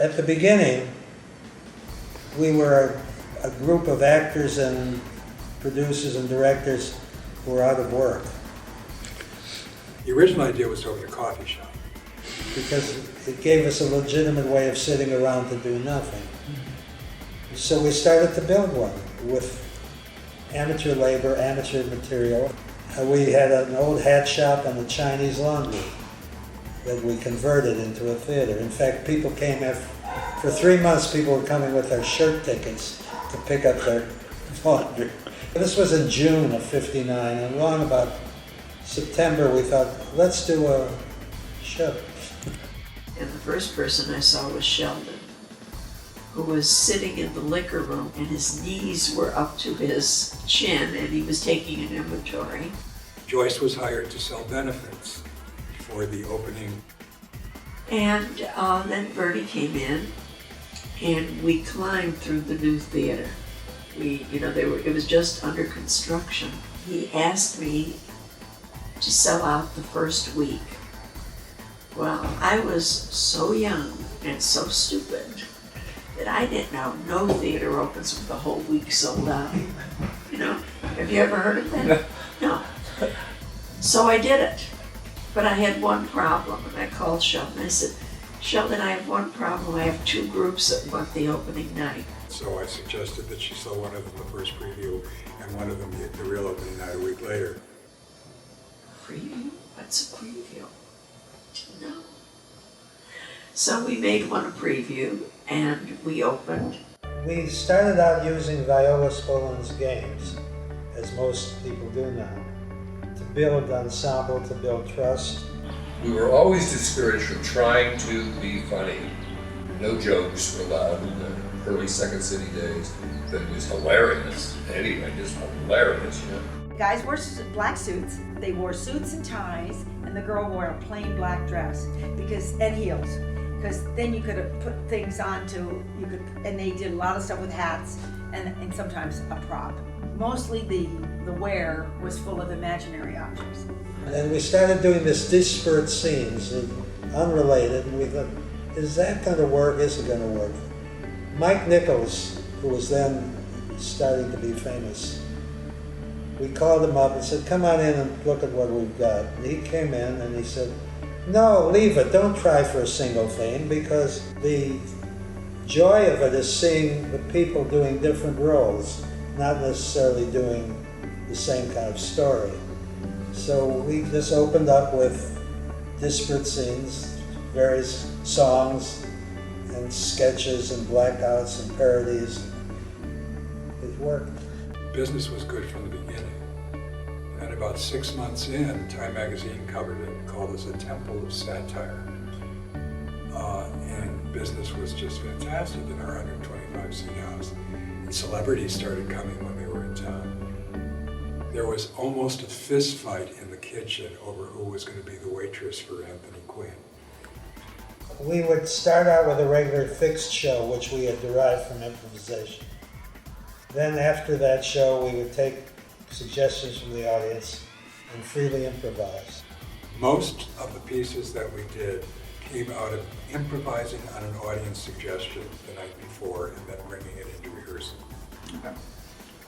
At the beginning, we were a group of actors and producers and directors who were out of work. The original idea was to open a coffee shop. Because it gave us a legitimate way of sitting around to do nothing. So we started to build one with amateur labor, amateur material. We had an old hat shop and a Chinese laundry that we converted into a theater. In fact, people came for 3 months, people were coming with their shirt tickets to pick up their laundry. This was in June of '59, and along about September we thought, let's do a show. And the first person I saw was Sheldon, who was sitting in the liquor room and his knees were up to his chin and he was taking an inventory. Joyce was hired to sell benefits for the opening. And then Bertie came in and we climbed through the new theater. It was just under construction. He asked me to sell out the first week. Well, I was so young and so stupid that I didn't know no theater opens with the whole week sold out. Have you ever heard of that? No. So I did it. But I had one problem, and I called Sheldon. I said, Sheldon, I have one problem. I have 2 groups that want the opening night. So I suggested that she sell one of them the first preview and one of them the real opening night a week later. Preview? What's a preview? No. So we made one a preview and we opened. We started out using Viola Spolin's games, as most people do now, to build ensemble, to build trust. We were always discouraged from trying to be funny. No jokes were allowed in the early Second City days. But it was hilarious. Anyway, just hilarious, Guys wore black suits, they wore suits and ties, and the girl wore a plain black dress and heels. Because then you could have put things and they did a lot of stuff with hats and sometimes a prop. Mostly the wear was full of imaginary objects. And we started doing this disparate scenes, unrelated, and we thought, is that going to work? Is it going to work? Mike Nichols, who was then starting to be famous, we called him up and said, come on in and look at what we've got. And he came in and he said, no, leave it. Don't try for a single thing, because the joy of it is seeing the people doing different roles, not necessarily doing the same kind of story. So we just opened up with disparate scenes, various songs and sketches and blackouts and parodies. It worked. Business was good from the beginning. And about 6 months in, Time magazine covered it, called us a temple of satire. And business was just fantastic in our 125-seat house. And celebrities started coming when they were in town. There was almost a fist fight in the kitchen over who was going to be the waitress for Anthony Quinn. We would start out with a regular fixed show, which we had derived from improvisation. Then after that show, we would take suggestions from the audience and freely improvise. Most of the pieces that we did came out of improvising on an audience suggestion the night before and then bringing it into rehearsal. Okay.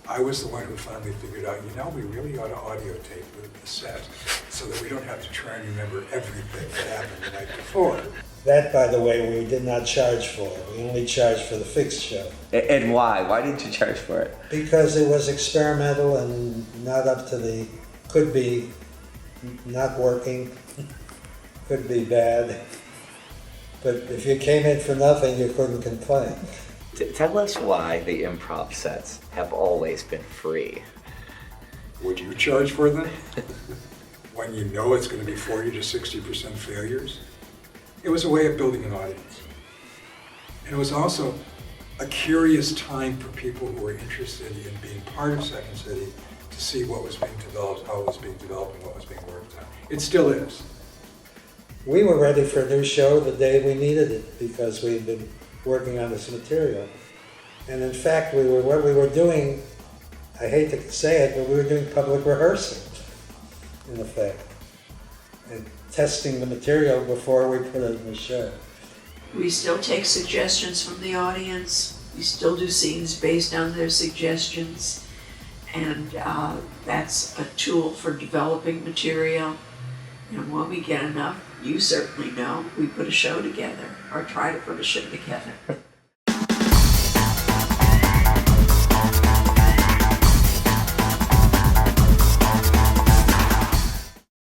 I was the one who finally figured out, we really ought to audio tape the set so that we don't have to try and remember everything that happened the night before. That, by the way, we did not charge for. We only charged for the fixed show. And why? Why didn't you charge for it? Because it was experimental and not up to could be not working, could be bad. But if you came in for nothing, you couldn't complain. Tell us why the improv sets have always been free. Would you charge for them? When you know it's going to be 40 to 60% failures? It was a way of building an audience. And it was also a curious time for people who were interested in being part of Second City to see what was being developed, how it was being developed, and what was being worked on. It still is. We were ready for a new show the day we needed it because we had been working on this material. And in fact, what we were doing, I hate to say it, but we were doing public rehearsal, in effect, and testing the material before we put it in the show. We still take suggestions from the audience. We still do scenes based on their suggestions. And that's a tool for developing material. And when we get enough, you certainly know, we put a show together, or try to put a show together.